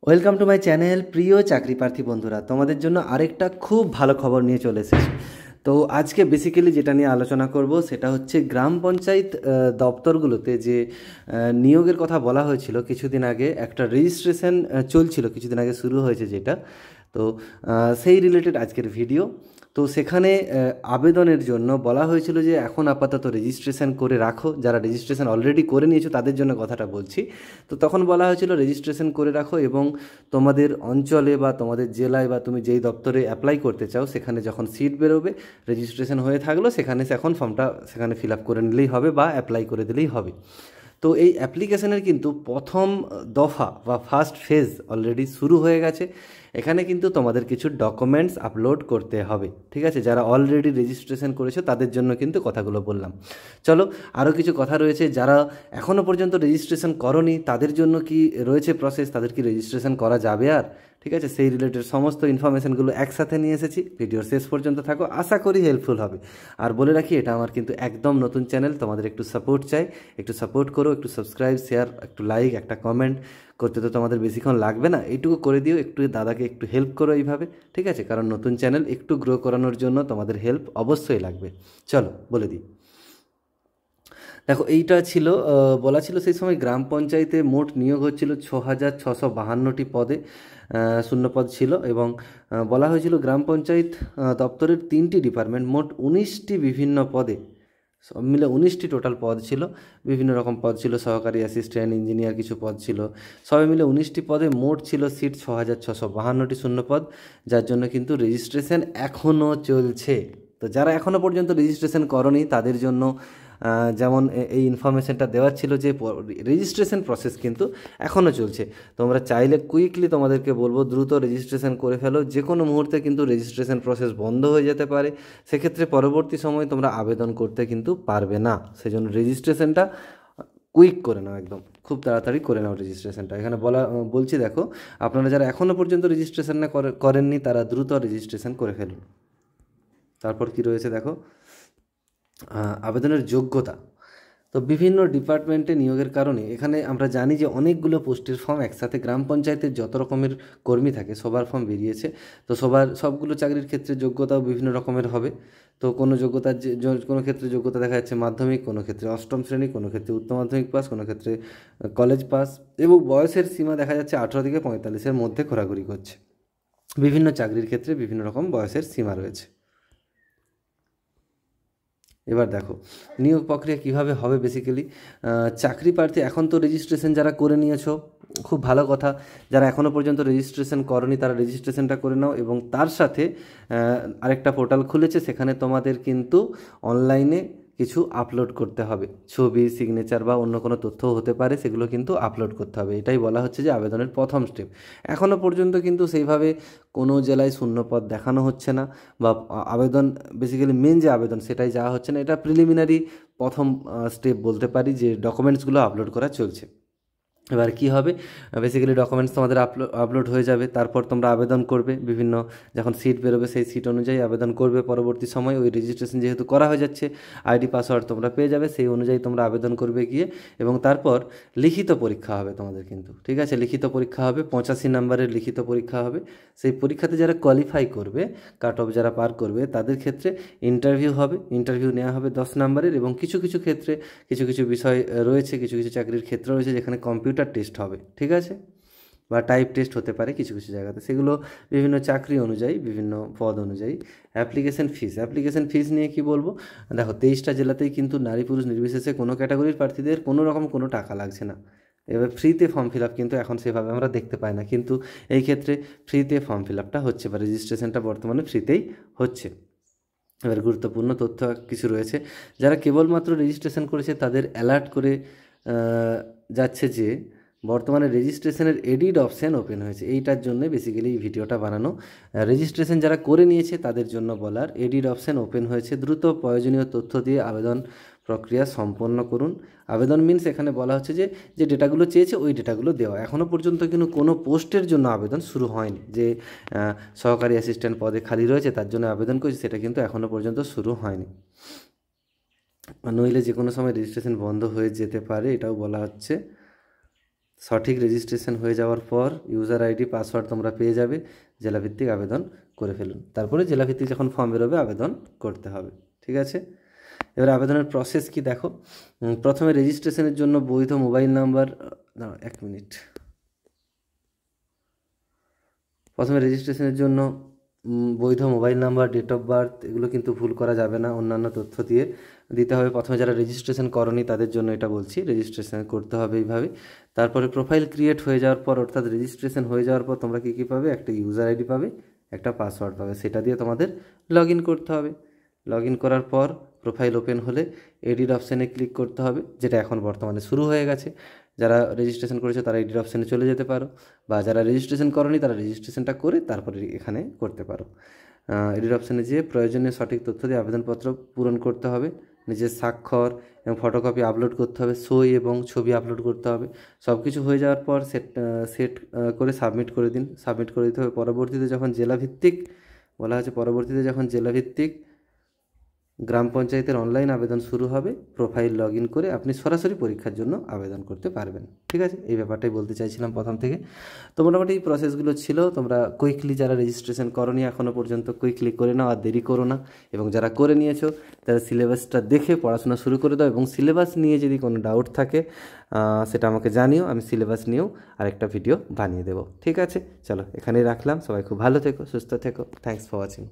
Welcome to my channel. প্রিয় চাকরি প্রার্থী বন্ধুরা, তোমাদের জন্য আরেকটা খুব ভালো খবর নিয়ে চলে এসেছি। তো আজকে বেসিক্যালি যেটা নিয়ে আলোচনা করব সেটা হচ্ছে গ্রাম পঞ্চায়েত দপ্তরগুলোতে যে নিয়োগের কথা বলা হয়েছিল কিছুদিন আগে, একটা রেজিস্ট্রেশন চলছিল কিছুদিন আগে, শুরু হয়েছে যেটা। তো সেই রিলেটেড আজকের ভিডিও। তো সেখানে আবেদনের জন্য বলা হয়েছিল যে এখন আপাতত রেজিস্ট্রেশন করে রাখো, যারা রেজিস্ট্রেশন অলরেডি করে নিয়েছো তাদের জন্য কথাটা বলছি। তো তখন বলা হয়েছিল রেজিস্ট্রেশন করে রাখো এবং তোমাদের অঞ্চলে বা তোমাদের জেলায় বা তুমি যেই দপ্তরে অ্যাপ্লাই করতে চাও সেখানে যখন সিট বেরোবে, রেজিস্ট্রেশন হয়ে থাকলো সেখানে এখন ফর্মটা সেখানে ফিল আপ করে নিলেই হবে বা অ্যাপ্লাই করে দিলেই হবে। তো এই অ্যাপ্লিকেশনের কিন্তু প্রথম দফা বা ফার্স্ট ফেজ অলরেডি শুরু হয়ে গেছে। এখানে কিন্তু তোমাদের কিছু ডকুমেন্টস আপলোড করতে হবে, ঠিক আছে? যারা অলরেডি রেজিস্ট্রেশন করেছো তাদের জন্য কিন্তু কথাগুলো বললাম। চলো, আরও কিছু কথা রয়েছে। যারা এখনও পর্যন্ত রেজিস্ট্রেশন করনি তাদের জন্য কি রয়েছে প্রসেস, তাদের কি রেজিস্ট্রেশন করা যাবে আর, ঠিক আছে? সেই রিলেটেড সমস্ত ইনফরমেশনগুলো একসাথে নিয়ে এসেছি। ভিডিওর শেষ পর্যন্ত থাকো, আশা করি হেল্পফুল হবে। আর বলে রাখি, এটা আমার কিন্তু একদম নতুন চ্যানেল, তোমাদের একটু সাপোর্ট চাই। একটু সাপোর্ট করো, একটু সাবস্ক্রাইব, শেয়ার, একটু লাইক, একটা কমেন্ট করতে তো তোমাদের বেশিক্ষণ লাগবে না, এইটুকু করে দিও। একটু দাদাকে একটু হেল্প করো এইভাবে, ঠিক আছে? কারণ নতুন চ্যানেল, একটু গ্রো করানোর জন্য তোমাদের হেল্প অবশ্যই লাগবে। চলো বলে দিই। দেখো, এইটা ছিল বলা ছিল সেই সময় গ্রাম পঞ্চায়েতে মোট নিয়োগ হচ্ছিল 6,652টি পদে, শূন্যপদ ছিল। এবং বলা হয়েছিল গ্রাম পঞ্চায়েত দপ্তরের 3টি ডিপার্টমেন্ট, মোট 19টি বিভিন্ন পদে, সব মিলে 19টি টোটাল পদ ছিল। বিভিন্ন রকম পদ ছিল, সহকারী অ্যাসিস্ট্যান্ট, ইঞ্জিনিয়ার, কিছু পদ ছিল। সবাই মিলে 19টি পদে মোট ছিল সিট 6,652টি শূন্যপদ, যার জন্য কিন্তু রেজিস্ট্রেশন এখনও চলছে। তো যারা এখনও পর্যন্ত রেজিস্ট্রেশন করনি তাদের জন্য যেমন এই ইনফরমেশনটা দেওয়ার ছিল যে রেজিস্ট্রেশন প্রসেস কিন্তু এখনও চলছে। তোমরা চাইলে কুইকলি, তোমাদেরকে বলবো, দ্রুত রেজিস্ট্রেশন করে ফেলো। যে কোনো মুহূর্তে কিন্তু রেজিস্ট্রেশন প্রসেস বন্ধ হয়ে যেতে পারে, সেক্ষেত্রে পরবর্তী সময়ে তোমরা আবেদন করতে কিন্তু পারবে না। সেজন্য রেজিস্ট্রেশনটা কুইক করে নাও, একদম খুব তাড়াতাড়ি করে নাও রেজিস্ট্রেশনটা। এখানে বলছি, দেখো, আপনারা যারা এখনও পর্যন্ত রেজিস্ট্রেশন করেননি তারা দ্রুত রেজিস্ট্রেশন করে ফেলুন। তারপর কি রয়েছে দেখো, আবেদনের যোগ্যতা। তো বিভিন্ন ডিপার্টমেন্টে নিয়োগের কারণে এখানে আমরা জানি যে অনেকগুলো পোস্টের ফর্ম একসাথে, গ্রাম পঞ্চায়েতের যত রকমের কর্মী থাকে সবার ফর্ম বেরিয়েছে। তো সবগুলো চাকরির ক্ষেত্রে যোগ্যতাও বিভিন্ন রকমের হবে। তো কোনো যোগ্যতার কোনো ক্ষেত্রে যোগ্যতা দেখা যাচ্ছে মাধ্যমিক, কোনো ক্ষেত্রে অষ্টম শ্রেণী, কোনো ক্ষেত্রে উচ্চ মাধ্যমিক পাস, কোনো ক্ষেত্রে কলেজ পাস, এবং বয়সের সীমা দেখা যাচ্ছে 18 থেকে 45-এর মধ্যে ঘোরাঘুরি করছে। বিভিন্ন চাকরির ক্ষেত্রে বিভিন্ন রকম বয়সের সীমা রয়েছে। এবার দেখো নিয়োগ প্রক্রিয়া কীভাবে হবে। বেসিক্যালি চাকরি প্রার্থী এখন তো রেজিস্ট্রেশন যারা করে নিয়েছো, খুব ভালো কথা। যারা এখনও পর্যন্ত রেজিস্ট্রেশন করনি তারা রেজিস্ট্রেশনটা করে নাও, এবং তার সাথে আরেকটা পোর্টাল খুলেছে, সেখানে তোমাদের কিন্তু অনলাইনে কিছু আপলোড করতে হবে। ছবি, সিগনেচার বা অন্য কোনো তথ্যও হতে পারে, সেগুলো কিন্তু আপলোড করতে হবে। এটাই বলা হচ্ছে যে আবেদনের প্রথম স্টেপ। এখনও পর্যন্ত কিন্তু সেইভাবে কোনো জেলায় শূন্যপদ দেখানো হচ্ছে না, বা আবেদন, বেসিক্যালি মেন যে আবেদন সেটাই যাওয়া হচ্ছে না। এটা প্রিলিমিনারি প্রথম স্টেপ বলতে পারি, যে ডকুমেন্টসগুলো আপলোড করা চলছে। এবার কি হবে, বেসিক্যালি ডকুমেন্টস তোমাদের আপলোড হয়ে যাবে, তারপর তোমরা আবেদন করবে। বিভিন্ন যখন সিট বেরোবে সেই সিট অনুযায়ী আবেদন করবে। পরবর্তী সময় ওই রেজিস্ট্রেশন যেহেতু করা হয়ে যাচ্ছে, আইডি পাসওয়ার্ড তোমরা পেয়ে যাবে, সেই অনুযায়ী তোমরা আবেদন করবে গিয়ে। এবং তারপর লিখিত পরীক্ষা হবে তোমাদের কিন্তু, ঠিক আছে? লিখিত পরীক্ষা হবে, 85 নম্বরের লিখিত পরীক্ষা হবে। সেই পরীক্ষাতে যারা কোয়ালিফাই করবে, কাট অফ যারা পার করবে, তাদের ক্ষেত্রে ইন্টারভিউ হবে। ইন্টারভিউ নেওয়া হবে 10 নম্বরের, এবং কিছু কিছু ক্ষেত্রে কিছু কিছু বিষয় রয়েছে, কিছু কিছু চাকরির ক্ষেত্র রয়েছে যেখানে কম্পিউটার টেস্ট হবে, ঠিক আছে? বা টাইপ টেস্ট হতে পারে কিছু কিছু জায়গাতে, সেগুলো বিভিন্ন চাকরি অনুযায়ী, বিভিন্ন পদ অনুযায়ী। অ্যাপ্লিকেশন ফিস নিয়ে কি বলবো, দেখো 23টা জেলাতেই কিন্তু নারী পুরুষ নির্বিশেষে কোনো ক্যাটাগরির প্রার্থীদের কোনো রকম কোনো টাকা লাগছে না। এবার ফ্রিতে ফর্ম ফিল আপ কিন্তু এখন সেভাবে আমরা দেখতে পাই না, কিন্তু এই ক্ষেত্রে ফ্রিতে ফর্ম ফিল আপটা হচ্ছে, বা রেজিস্ট্রেশনটা বর্তমানে ফ্রিতেই হচ্ছে। এবার গুরুত্বপূর্ণ তথ্য কিছু রয়েছে। যারা কেবলমাত্র রেজিস্ট্রেশন করেছে তাদের অ্যালার্ট করে যাচ্ছে যে বর্তমানে রেজিস্ট্রেশনের এডিট অপশান ওপেন হয়েছে। এইটার জন্য বেসিক্যালি এই ভিডিওটা বানানো। রেজিস্ট্রেশন যারা করে নিয়েছে তাদের জন্য বলার, এডিট অপশান ওপেন হয়েছে, দ্রুত প্রয়োজনীয় তথ্য দিয়ে আবেদন প্রক্রিয়া সম্পন্ন করুন। আবেদন মিনস এখানে বলা হচ্ছে যে যে ডেটাগুলো চেয়েছে ওই ডেটাগুলো দেওয়া। এখনও পর্যন্ত কিন্তু কোনো পোস্টের জন্য আবেদন শুরু হয়নি, যে সহকারী অ্যাসিস্ট্যান্ট পদে খালি রয়েছে তার জন্য আবেদন করেছে, সেটা কিন্তু এখনও পর্যন্ত শুরু হয়নি। নইলে যে কোনো সময় রেজিস্ট্রেশন বন্ধ হয়ে যেতে পারে, এটাও বলা হচ্ছে। সঠিক রেজিস্ট্রেশন হয়ে যাওয়ার পর ইউজার আইডি পাসওয়ার্ড তোমরা পেয়ে যাবে। জেলাভিত্তিক আবেদন করে ফেলুন, তারপরে জেলাভিত্তিক যখন ফর্ম বেরোবে আবেদন করতে হবে। ঠিক আছে, এবার আবেদনের প্রসেস কি দেখো। প্রথমে রেজিস্ট্রেশনের জন্য বৈধ মোবাইল নাম্বার, এক মিনিট, প্রথমে রেজিস্ট্রেশনের জন্য বৈধ mobile number, date of birth, এগুলো কিন্তু ভুল করা যাবে না, অন্যান্য তথ্য দিয়ে দিতে হবে। প্রথমে যারা রেজিস্ট্রেশন করনি তাদের জন্য এটা বলছি, রেজিস্ট্রেশন করতে হবে এইভাবে। তারপরে প্রোফাইল ক্রিয়েট হয়ে যাওয়ার পর, অর্থাৎ রেজিস্ট্রেশন হয়ে যাওয়ার পর তোমরা কী পাবে, একটা ইউজার আইডি পাবে, একটা পাসওয়ার্ড পাবে, সেটা দিয়ে তোমাদের লগ ইন করতে হবে। লগ ইন করার পর প্রোফাইল ওপেন হলে এডিট অপশানে ক্লিক করতে হবে, যেটা এখন বর্তমানে শুরু হয়ে গেছে। যারা রেজিস্ট্রেশন করেছে তারা এডিট অপশানে চলে যেতে পারো, বা যারা রেজিস্ট্রেশন করনি তারা রেজিস্ট্রেশনটা করে তারপরে এখানে করতে পারো। এডিট অপশানে যেয়ে প্রয়োজনীয় সঠিক তথ্য দিয়ে আবেদনপত্র পূরণ করতে হবে। নিজের স্বাক্ষর এবং ফটোকপি আপলোড করতে হবে, সই এবং ছবি আপলোড করতে হবে। সব কিছু হয়ে যাওয়ার পর সেট করে সাবমিট করে দিন। সাবমিট করে দিতে হবে। পরবর্তীতে যখন জেলাভিত্তিক বলা হয়েছে, পরবর্তীতে যখন জেলাভিত্তিক গ্রাম পঞ্চায়েতের অনলাইন আবেদন শুরু হবে, প্রোফাইল লগ ইন করে আপনি সরাসরি পরীক্ষার জন্য আবেদন করতে পারবেন। ঠিক আছে, এই ব্যাপারটাই বলতে চাইছিলাম প্রথম থেকে। তো মোটামুটি এই প্রসেসগুলো ছিল। তোমরা কুইকলি যারা রেজিস্ট্রেশন করোনি এখনও পর্যন্ত, কুইকলি করে নাও, আর দেরি করো না। এবং যারা করে নিয়েছো তারা সিলেবাসটা দেখে পড়াশোনা শুরু করে দাও, এবং সিলেবাস নিয়ে যদি কোনো ডাউট থাকে সেটা আমাকে জানিও, আমি সিলেবাস নিয়েও আরেকটা ভিডিও বানিয়ে দেবো। ঠিক আছে, চলো এখানেই রাখলাম। সবাই খুব ভালো থেকো, সুস্থ থেকো। Thanks for watching.